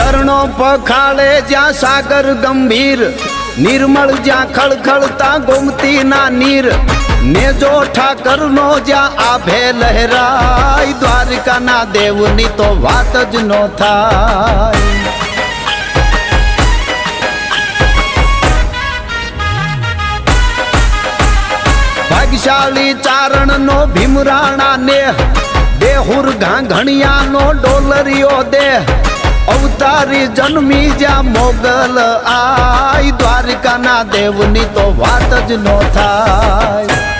ઝરણો પખાળે જ્યાં સાગર ગંભીર, નિર્મળ જ્યાં ખળખળતા ગોમતી ના નીર, નેજો ઠાકરનો જ્યાં આભે લહેરાય, દ્વારકાના દેવની તો વાત જ નો થાય। ભાગ્યશાળી ચારણનો ભીમરાણા નેહ, દેહુર ઘાંઘણિયાનો ડોલરિયો દેહ, અવતારી જન્મી જ્યાં મોગલ આય, દ્વારકાના દેવની તો વાત જ નો થાય।